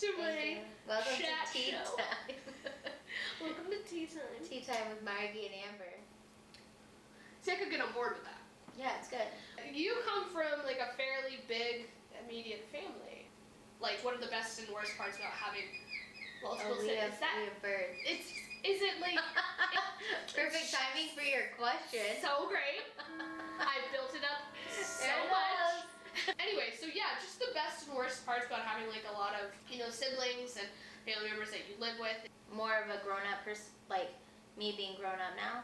to my Welcome chat to tea show. time. Welcome to tea time. Tea time with Margie and Amber. See, I could get on board with that. Yeah, it's good. You come from like a fairly big immediate family. Like, what are the best and worst parts about having multiple siblings? We have birds. Is it like Perfect timing for your question. so great? I built it up so much. Anyway, so yeah, just the best and worst parts about having like a lot of, siblings and family members that you live with. More of a grown-up person, like me being grown up now.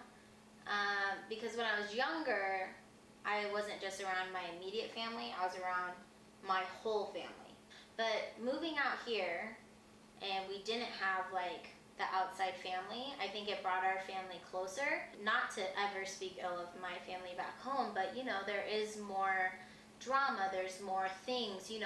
Because when I was younger, I wasn't just around my immediate family, I was around my whole family. But moving out here, and we didn't have like the outside family, I think it brought our family closer. Not to ever speak ill of my family back home, but there is more drama, there's more things, Yes.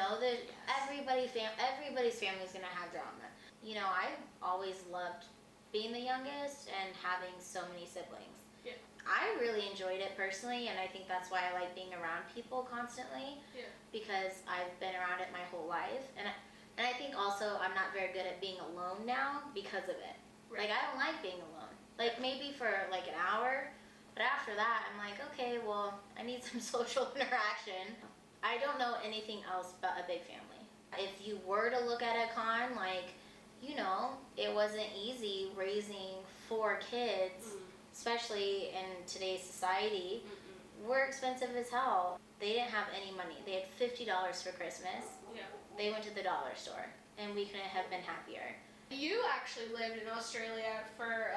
everybody's family is gonna have drama. I always loved being the youngest and having so many siblings. Yeah. I really enjoyed it personally, and I think that's why I like being around people constantly. Yeah. Because I've been around it my whole life, and I think also I'm not very good at being alone now because of it. Right. Like, I don't like being alone. Like, maybe for like an hour, but after that I'm like, okay, well, I need some social interaction. I don't know anything else but a big family. If you were to look at a con, like, it wasn't easy raising 4 kids, especially in today's society. We're expensive as hell. They didn't have any money. They had $50 for Christmas. Yeah. They went to the dollar store, and we couldn't have been happier. You actually lived in Australia for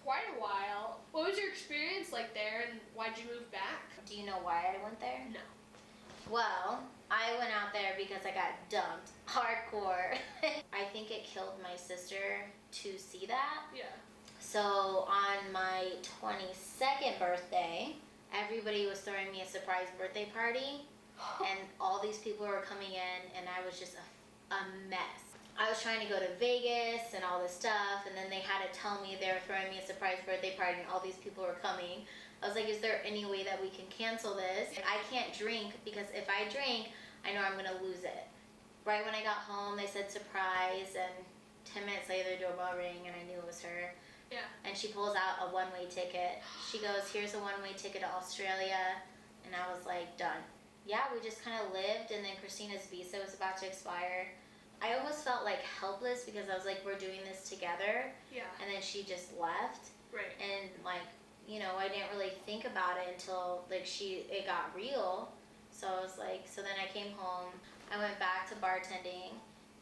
quite a while. What was your experience like there, and why'd you move back? Do you know why I went there? No. Well, I went out there because I got dumped hardcore. I think it killed my sister to see that. Yeah. So on my 22nd birthday, everybody was throwing me a surprise birthday party, and all these people were coming in, and I was just a mess. I was trying to go to Vegas and all this stuff, and then they had to tell me they were throwing me a surprise birthday party and all these people were coming. I was like, is there any way that we can cancel this? I can't drink, because if I drink, I know I'm gonna lose it. Right when I got home, they said surprise, and 10 minutes later, the doorbell rang, and I knew it was her. Yeah. And she pulls out a one-way ticket. She goes, here's a one-way ticket to Australia. And I was like, done. Yeah, we just kind of lived, and then Christina's visa was about to expire. I almost felt like helpless, because I was like, we're doing this together. Yeah. And then she just left. Right. And like, I didn't really think about it until like it got real. So I was like, so then I came home. I went back to bartending,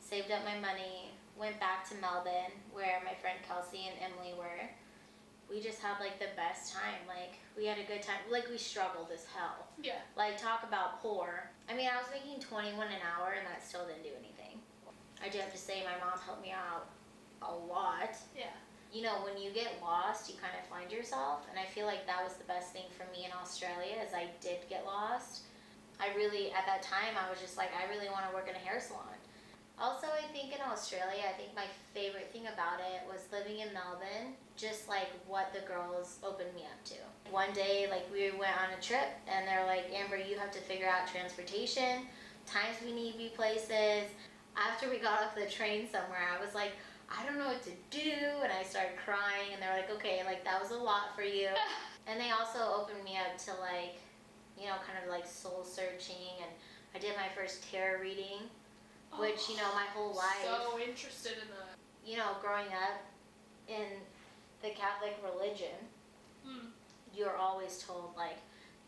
saved up my money, went back to Melbourne, where my friend Kelsey and Emily were. We just had like the best time. Like, we had a good time. Like, we struggled as hell. Yeah. Like, talk about poor. I mean, I was making $21 an hour, and that still didn't do anything. I do have to say, my mom helped me out a lot. Yeah. When you get lost, you kind of find yourself, and I feel like that was the best thing for me in Australia, is I did get lost. I really, at that time, I was just like, I really want to work in a hair salon. Also, I think in Australia, I think my favorite thing about it was living in Melbourne, just like what the girls opened me up to. One day, like, we went on a trip, and they're like, Amber, you have to figure out transportation, times we need you places. After we got off the train somewhere, I was like, I don't know what to do, and I started crying, and they're like, okay, like, that was a lot for you. And they also opened me up to like, kind of like soul searching, and I did my first tarot reading, which, my whole life. So interested in that. Growing up in the Catholic religion, you're always told, like,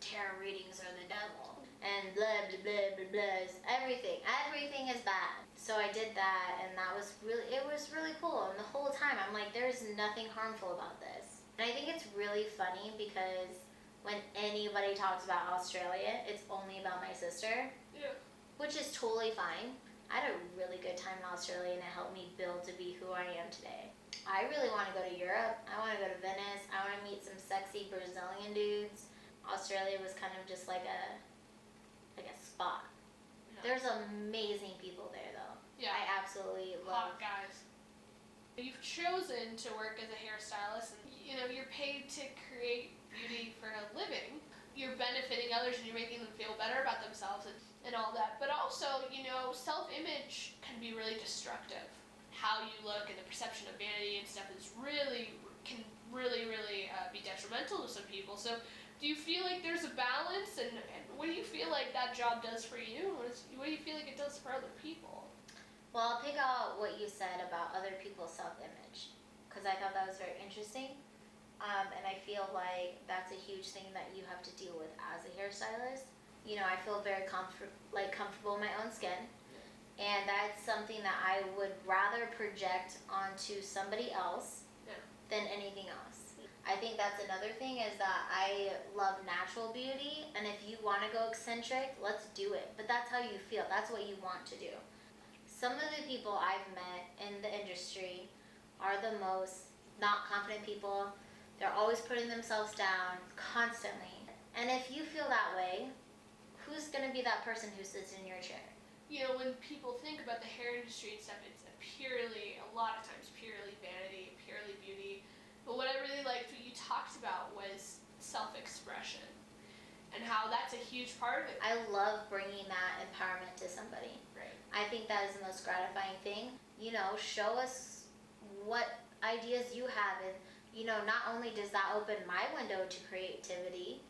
tarot readings are the devil, and blah, blah, blah, blah, blah, everything is bad. So I did that, and it was really cool, and the whole time I'm like, there's nothing harmful about this. And I think it's really funny, because when anybody talks about Australia, it's only about my sister. Yeah. Which is totally fine. I had a really good time in Australia, and it helped me build to be who I am today. I really want to go to Europe. I want to go to Venice. I want to meet some sexy Brazilian dudes. Australia was kind of just like a spot. Yeah. There's amazing people there, though. Yeah. I absolutely love. Hot guys. You've chosen to work as a hairstylist, and you're paid to create beauty for a living. You're benefiting others, and you're making them feel better about themselves and all that. But also, also, you know, self-image can be really destructive. How you look and the perception of vanity and stuff can really be detrimental to some people. So do you feel like there's a balance, and what do you feel like that job does for you? What do you feel like it does for other people? Well, I'll pick out what you said about other people's self-image, because I thought that was very interesting. And I feel like that's a huge thing that you have to deal with as a hairstylist. You know, I feel very comfortable in my own skin. And that's something that I would rather project onto somebody else than anything else. I think that's another thing, is that I love natural beauty, and if you want to go eccentric, let's do it. But that's how you feel. That's what you want to do. Some of the people I've met in the industry are the most not confident people. They're always putting themselves down constantly. And if you feel that way, who's going to be that person who sits in your chair? You know, when people think about the hair industry and stuff, it's a lot of times purely vanity, purely beauty. But what I really liked, what you talked about, was self-expression and how that's a huge part of it. I love bringing that empowerment to somebody. Right. I think that is the most gratifying thing. You know, show us what ideas you have, and you know, not only does that open my window to creativity,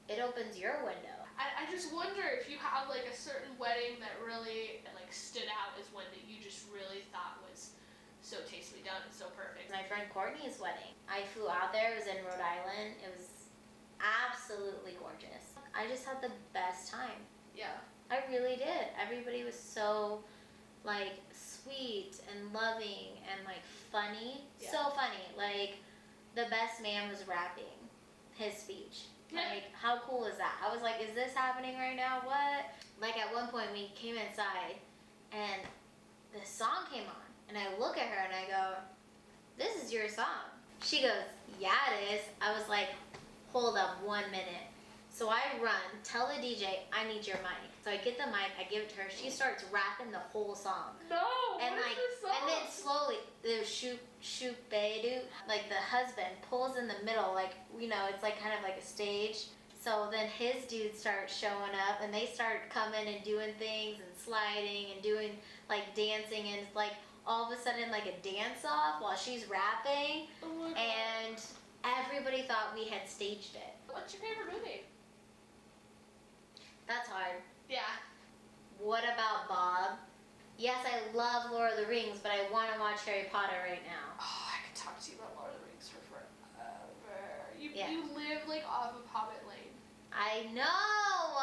it opens your window. I just wonder if you have like a certain wedding that really like stood out as one that you just really thought was so tastefully done and so perfect. My friend Courtney's wedding. I flew out there. It was in Rhode Island. It was absolutely gorgeous. I just had the best time. Yeah. I really did. Everybody was so like sweet and loving and like funny. Yeah. So funny. Like the best man was rapping his speech. Like, how cool is that? I was like, is this happening right now? What? Like, at one point, we came inside, and the song came on. And I look at her, and I go, this is your song. She goes, yeah, it is. I was like, hold up 1 minute. So I run, tell the DJ, I need your mic. So I get the mic, I give it to her. She starts rapping the whole song. No, and what like, is the song? And then slowly, the shoot Beidou, like the husband pulls in the middle, like, you know, it's like kind of like a stage. So then his dudes start showing up, and they start coming and doing things and sliding and doing like dancing, and it's like all of a sudden like a dance off while she's rapping. Oh my God. And everybody thought we had staged it. What's your favorite movie? That's hard. Yeah. What about Bob? Yes, I love Lord of the Rings, but I want to watch Harry Potter right now. Oh, I could talk to you about Lord of the Rings for forever. You live like off of Hobbit Lane. I know!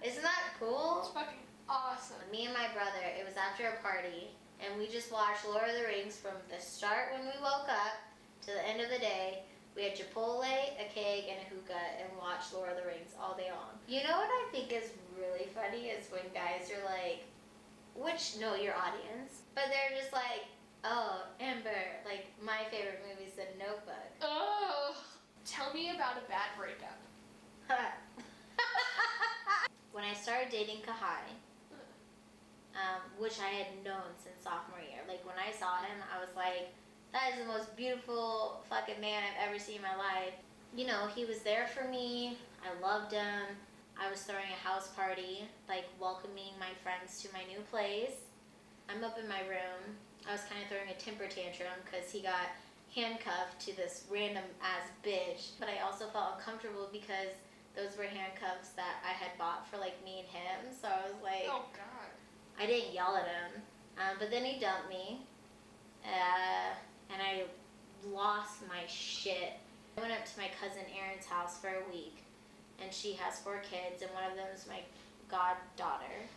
Isn't that cool? It's fucking awesome. Me and my brother, it was after a party, and we just watched Lord of the Rings from the start when we woke up to the end of the day. We had Chipotle, a cake, and a hookah, and watched Lord of the Rings all day long. You know what I think is really funny is when guys are like, which know your audience, but they're just like, oh, Amber, like my favorite movie is The Notebook. Oh, tell me about a bad breakup. When I started dating Kahai, which I had known since sophomore year, like when I saw him, I was like, that is the most beautiful fucking man I've ever seen in my life. You know, he was there for me. I loved him. I was throwing a house party, like welcoming my friends to my new place. I'm up in my room. I was kind of throwing a temper tantrum because he got handcuffed to this random ass bitch. But I also felt uncomfortable because those were handcuffs that I had bought for like me and him. So I was like, oh God. I didn't yell at him. But then he dumped me. And I lost my shit. I went up to my cousin Erin's house for a week, and she has 4 kids, and one of them is my goddaughter.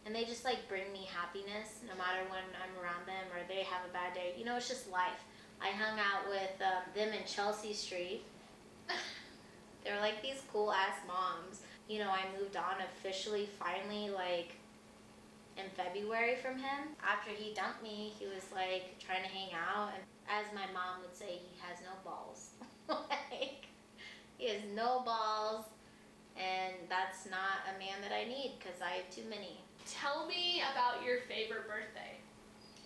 And they just like bring me happiness no matter when I'm around them or they have a bad day. You know, it's just life. I hung out with them in Chelsea Street. They're like these cool ass moms. You know, I moved on officially, finally, like in February from him. After he dumped me, he was like trying to hang out, and as my mom would say, he has no balls. Like, he has no balls, and that's not a man that I need because I have too many. Tell me about your favorite birthday.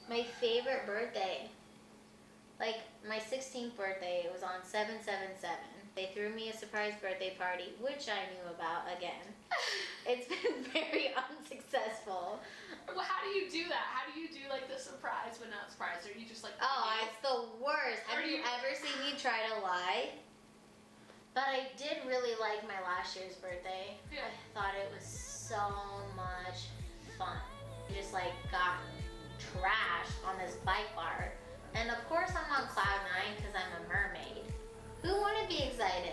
My favorite birthday, like my 16th birthday, it was on 7/7/7. They threw me a surprise birthday party, which I knew about again. It's been very unsuccessful. that? How do you do like the surprise but not surprise? Or you just like It's the worst. Have you ever seen me try to lie? But I did really like my last year's birthday. Yeah. I thought it was so much fun. We just like got trashed on this bike bar. And of course I'm on cloud 9 because I'm a mermaid. Who wouldn't be excited?